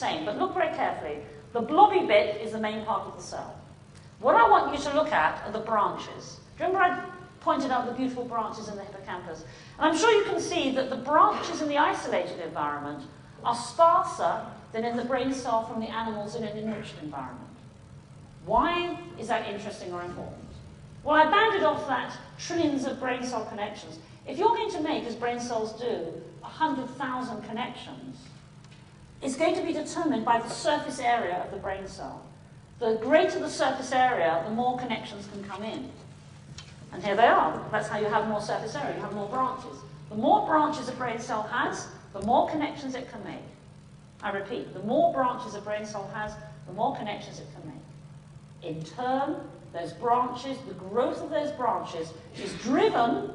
same, but look very carefully. The blobby bit is the main part of the cell. What I want you to look at are the branches. Do you remember I pointed out the beautiful branches in the hippocampus? And I'm sure you can see that the branches in the isolated environment are sparser than in the brain cell from the animals in an enriched environment. Why is that interesting or important? Well, I banded off that trillions of brain cell connections. If you're going to make, as brain cells do, 100,000 connections, it's going to be determined by the surface area of the brain cell. The greater the surface area, the more connections can come in. And here they are. That's how you have more surface area. You have more branches. The more branches a brain cell has, the more connections it can make. I repeat, the more branches a brain cell has, the more connections it can make. In turn, those branches, the growth of those branches is driven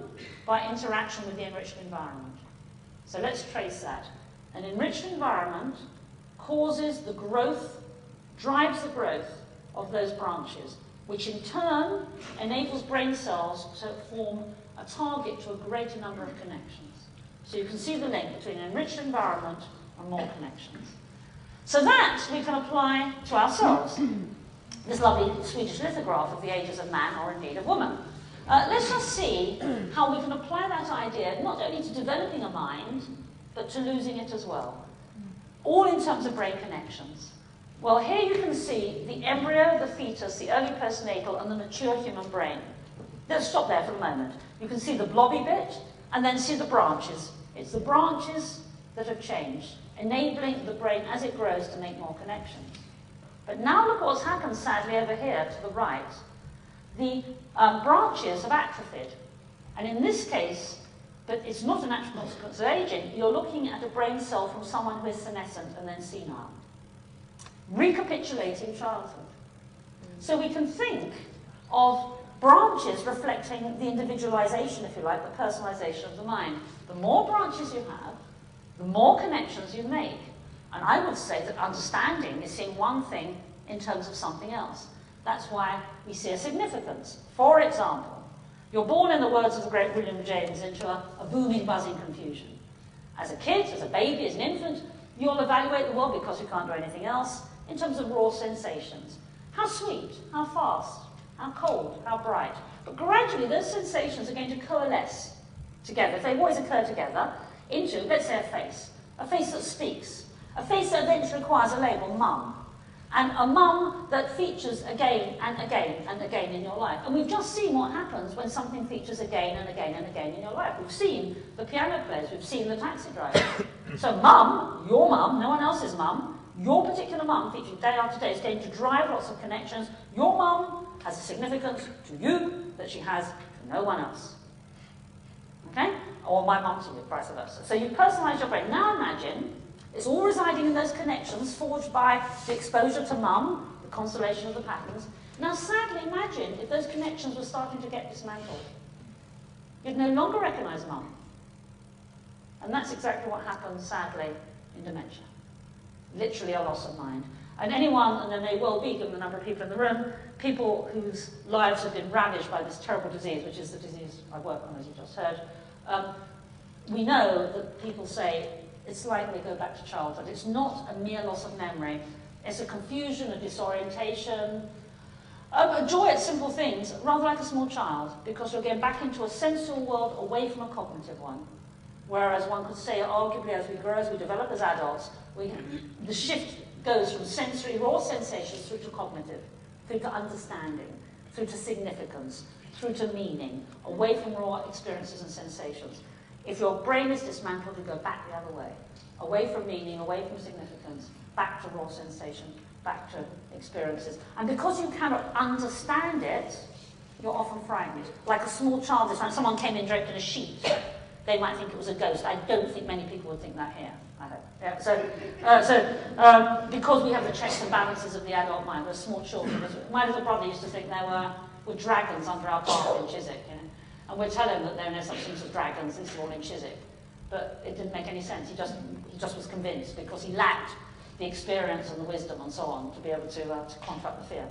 by interaction with the enriched environment. So let's trace that. An enriched environment causes the growth, drives the growth of those branches, which in turn enables brain cells to form a target to a greater number of connections. So you can see the link between an enriched environment and more connections. So that we can apply to ourselves. This lovely Swedish lithograph of the ages of man, or indeed of woman. Let's just see how we can apply that idea not only to developing a mind, but to losing it as well. All in terms of brain connections. Well, here you can see the embryo, the fetus, the early postnatal, and the mature human brain. Let's stop there for a moment. You can see the blobby bit, and then see the branches. It's the branches that have changed, enabling the brain as it grows to make more connections. But now look at what's happened, sadly, over here to the right. The branches have atrophied. And in this case, but it's not a natural consequence of aging, you're looking at a brain cell from someone who is senescent and then senile. Recapitulating childhood. So we can think of branches reflecting the individualization, if you like, the personalization of the mind. The more branches you have, the more connections you make. And I would say that understanding is seeing one thing in terms of something else. That's why we see a significance. For example, you're born, in the words of the great William James, into a booming, buzzing confusion. As a kid, as a baby, as an infant, you'll evaluate the world, because you can't do anything else, in terms of raw sensations. How sweet, how fast, how cold, how bright. But gradually, those sensations are going to coalesce together, if they always occur together, into, let's say, a face that speaks, a face that eventually requires a label, mum, and a mum that features again and again and again in your life. And we've just seen what happens when something features again and again and again in your life. We've seen the piano players, we've seen the taxi drivers. So mum, your mum, no one else's mum, your particular mum featuring day after day is going to drive lots of connections. Your mum has a significance to you that she has to no one else. Okay? Or my mum to you, vice versa. So you personalize your brain. Now imagine it's all residing in those connections forged by the exposure to mum, the constellation of the patterns. Now sadly imagine if those connections were starting to get dismantled. You'd no longer recognize mum. And that's exactly what happens, sadly, in dementia. Literally a loss of mind. And anyone, and there may well be, given the number of people in the room, people whose lives have been ravaged by this terrible disease, which is the disease I work on, as you just heard, we know that people say it's like they go back to childhood. It's not a mere loss of memory. It's a confusion, a disorientation, a joy at simple things, rather like a small child, because you're getting back into a sensual world away from a cognitive one. Whereas one could say, arguably, as we grow, as we develop as adults, the shift goes from sensory, raw sensations through to cognitive, through to understanding, through to significance, through to meaning, away from raw experiences and sensations. If your brain is dismantled, you go back the other way, away from meaning, away from significance, back to raw sensation, back to experiences. And because you cannot understand it, you're often frightened. Like a small child, this time someone came in draped in a sheet, they might think it was a ghost. I don't think many people would think that here. I hope. Yeah, because we have the checks and balances of the adult mind, we're small children. My little brother used to think there were dragons under our bath in Chiswick, you know? And we'd tell him that there are no such things as dragons, these are all in Chiswick. But it didn't make any sense. He just was convinced because he lacked the experience and the wisdom and so on to be able to confront the fear.